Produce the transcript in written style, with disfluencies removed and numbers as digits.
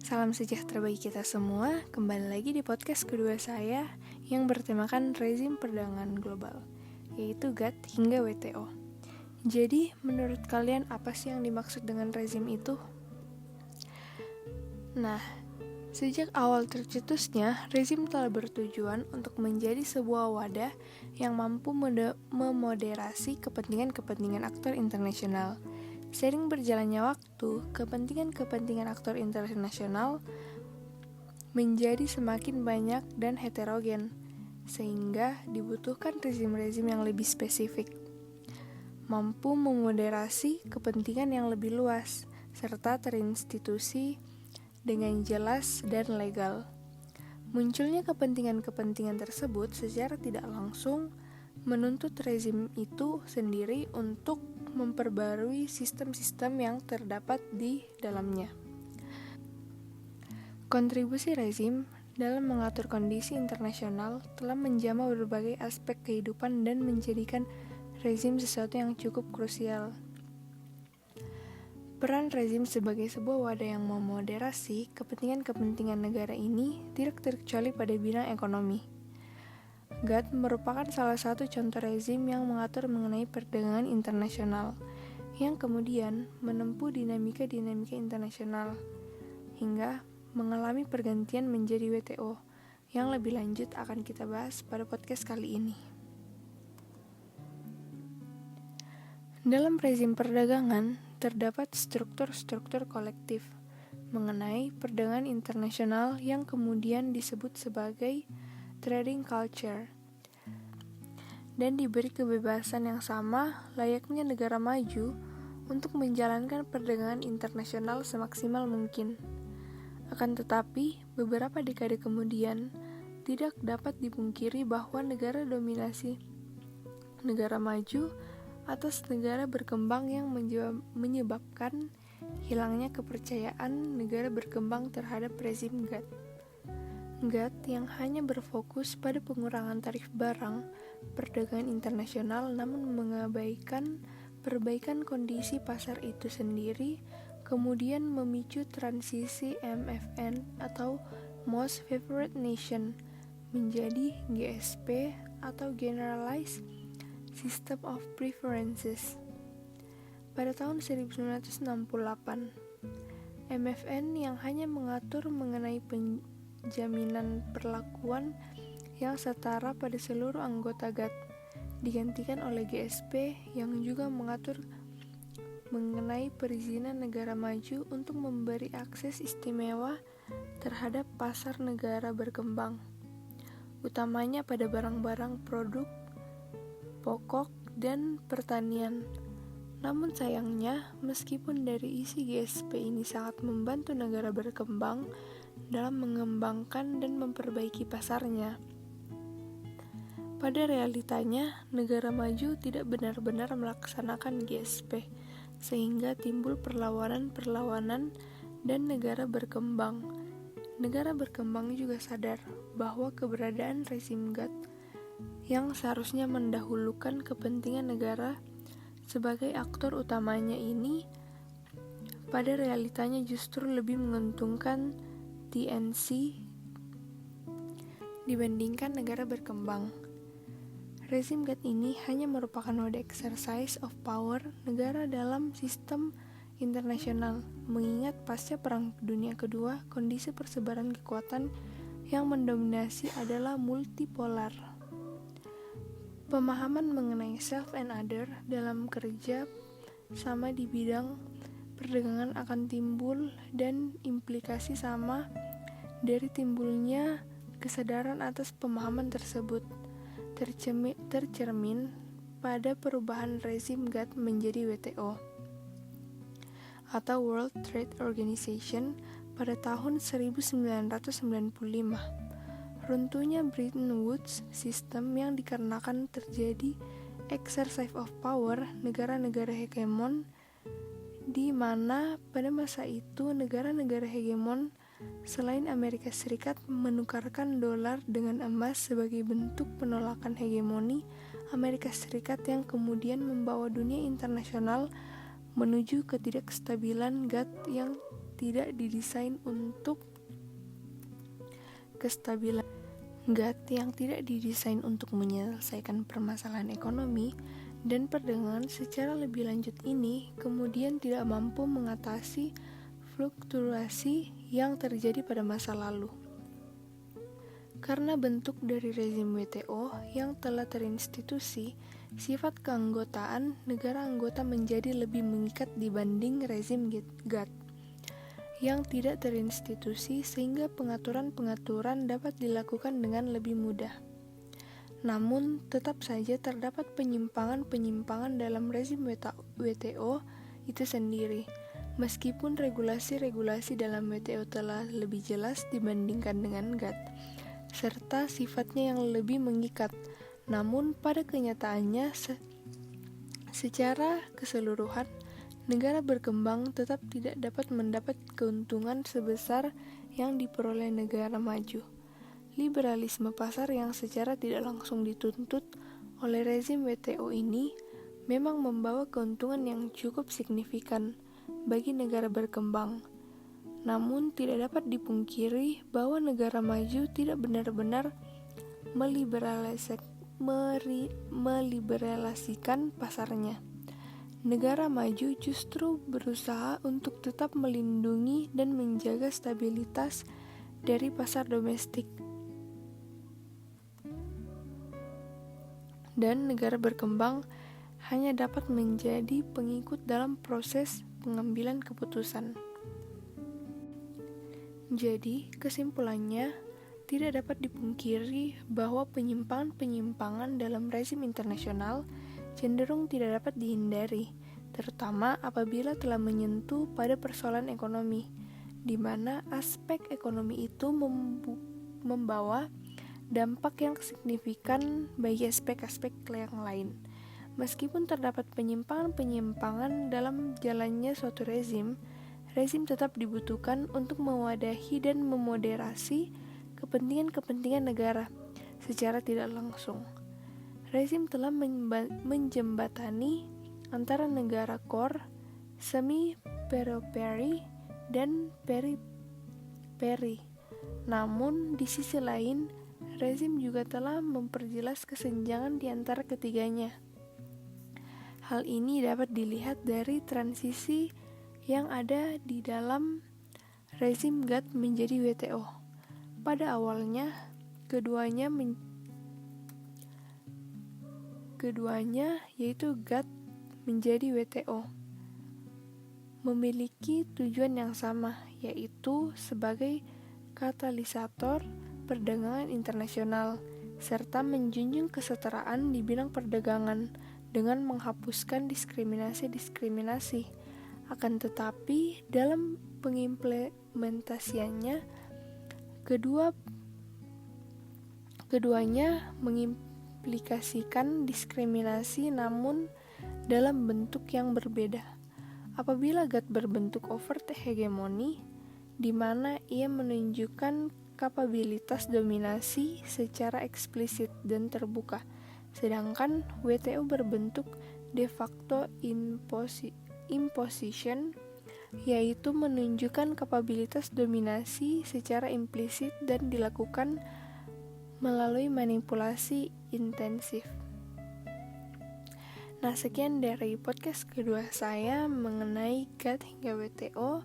Salam sejahtera bagi kita semua. Kembali lagi di podcast kedua saya yang bertemakan rezim perdagangan global, yaitu GATT hingga WTO. Jadi, menurut kalian apa sih yang dimaksud dengan rezim itu? Nah, sejak awal tercetusnya, rezim telah bertujuan untuk menjadi sebuah wadah yang mampu memoderasi kepentingan-kepentingan aktor internasional. Seiring berjalannya waktu, kepentingan-kepentingan aktor internasional menjadi semakin banyak dan heterogen, sehingga dibutuhkan rezim-rezim yang lebih spesifik, mampu memoderasi kepentingan yang lebih luas, serta terinstitusi dengan jelas dan legal. Munculnya kepentingan-kepentingan tersebut secara tidak langsung menuntut rezim itu sendiri untuk memperbarui sistem-sistem yang terdapat di dalamnya. Kontribusi rezim dalam mengatur kondisi internasional telah menjamah berbagai aspek kehidupan dan menjadikan rezim sesuatu yang cukup krusial. Peran rezim sebagai sebuah wadah yang memoderasi kepentingan-kepentingan negara ini tidak terkecuali pada bidang ekonomi. GATT merupakan salah satu contoh rezim yang mengatur mengenai perdagangan internasional, yang kemudian menempuh dinamika-dinamika internasional, hingga mengalami pergantian menjadi WTO, yang lebih lanjut akan kita bahas pada podcast kali ini. Dalam rezim perdagangan, terdapat struktur-struktur kolektif mengenai perdagangan internasional yang kemudian disebut sebagai trading culture, dan diberi kebebasan yang sama layaknya negara maju untuk menjalankan perdagangan internasional semaksimal mungkin. Akan tetapi, beberapa dekade kemudian, tidak dapat dipungkiri bahwa negara dominasi negara maju atas negara berkembang yang menyebabkan hilangnya kepercayaan negara berkembang terhadap rezim GATT. GATT yang hanya berfokus pada pengurangan tarif barang perdagangan internasional namun mengabaikan perbaikan kondisi pasar itu sendiri, kemudian memicu transisi MFN atau Most Favored Nation menjadi GSP atau Generalized System of Preferences. Pada tahun 1968, MFN yang hanya mengatur mengenai jaminan perlakuan yang setara pada seluruh anggota GATT digantikan oleh GSP yang juga mengatur mengenai perizinan negara maju untuk memberi akses istimewa terhadap pasar negara berkembang, utamanya pada barang-barang produk pokok dan pertanian. Namun sayangnya, meskipun dari isi GSP ini sangat membantu negara berkembang dalam mengembangkan dan memperbaiki pasarnya, pada realitanya negara maju tidak benar-benar melaksanakan GSP, sehingga timbul perlawanan-perlawanan dan negara berkembang juga sadar bahwa keberadaan rezim GATT yang seharusnya mendahulukan kepentingan negara sebagai aktor utamanya ini pada realitanya justru lebih menguntungkan TNC dibandingkan negara berkembang. Rezim GATT ini hanya merupakan wadah exercise of power negara dalam sistem internasional, mengingat pasca Perang Dunia Kedua, kondisi persebaran kekuatan yang mendominasi adalah multipolar. Pemahaman mengenai self and other dalam kerja sama di bidang perdagangan akan timbul, dan implikasi sama dari timbulnya kesadaran atas pemahaman tersebut tercermin pada perubahan rezim GATT menjadi WTO atau World Trade Organization pada tahun 1995. Runtuhnya Bretton Woods System yang dikarenakan terjadi exercise of power negara-negara hegemon, di mana pada masa itu negara-negara hegemon selain Amerika Serikat menukarkan dolar dengan emas sebagai bentuk penolakan hegemoni Amerika Serikat yang kemudian membawa dunia internasional menuju ketidakstabilan GATT yang tidak didesain untuk kestabilan. GATT yang tidak didesain untuk menyelesaikan permasalahan ekonomi dan perdagangan secara lebih lanjut ini kemudian tidak mampu mengatasi fluktuasi yang terjadi pada masa lalu. Karena bentuk dari rezim WTO yang telah terinstitusi, sifat keanggotaan negara anggota menjadi lebih mengikat dibanding rezim GATT yang tidak terinstitusi, sehingga pengaturan-pengaturan dapat dilakukan dengan lebih mudah. Namun, tetap saja terdapat penyimpangan-penyimpangan dalam rezim WTO itu sendiri. Meskipun regulasi-regulasi dalam WTO telah lebih jelas dibandingkan dengan GATT, serta sifatnya yang lebih mengikat, namun pada kenyataannya secara keseluruhan, negara berkembang tetap tidak dapat mendapat keuntungan sebesar yang diperoleh negara maju. Liberalisme pasar yang secara tidak langsung dituntut oleh rezim WTO ini memang membawa keuntungan yang cukup signifikan bagi negara berkembang. Namun tidak dapat dipungkiri bahwa negara maju tidak benar-benar meliberalisasikan pasarnya. Negara maju justru berusaha untuk tetap melindungi dan menjaga stabilitas dari pasar domestik. Dan negara berkembang hanya dapat menjadi pengikut dalam proses pengambilan keputusan. Jadi, kesimpulannya, tidak dapat dipungkiri bahwa penyimpangan-penyimpangan dalam rezim internasional cenderung tidak dapat dihindari, terutama apabila telah menyentuh pada persoalan ekonomi, di mana aspek ekonomi itu membawa dampak yang signifikan bagi aspek-aspek yang lain. Meskipun terdapat penyimpangan-penyimpangan dalam jalannya suatu rezim tetap dibutuhkan untuk mewadahi dan memoderasi kepentingan-kepentingan negara secara tidak langsung. Rezim telah menjembatani antara negara core, semi-periphery, dan periphery. Namun, di sisi lain, rezim juga telah memperjelas kesenjangan di antara ketiganya. Hal ini dapat dilihat dari transisi yang ada di dalam rezim GATT menjadi WTO. Pada awalnya, keduanya yaitu GATT menjadi WTO memiliki tujuan yang sama, yaitu sebagai katalisator perdagangan internasional serta menjunjung kesetaraan di bidang perdagangan dengan menghapuskan diskriminasi. Akan tetapi dalam pengimplementasiannya keduanya mengimplikasikan diskriminasi, namun dalam bentuk yang berbeda. Apabila GATT berbentuk overt hegemoni, di mana ia menunjukkan kapabilitas dominasi secara eksplisit dan terbuka, sedangkan WTO berbentuk de facto imposition, yaitu menunjukkan kapabilitas dominasi secara implisit dan dilakukan melalui manipulasi intensif. Nah, sekian dari podcast kedua saya mengenai GATT hingga WTO.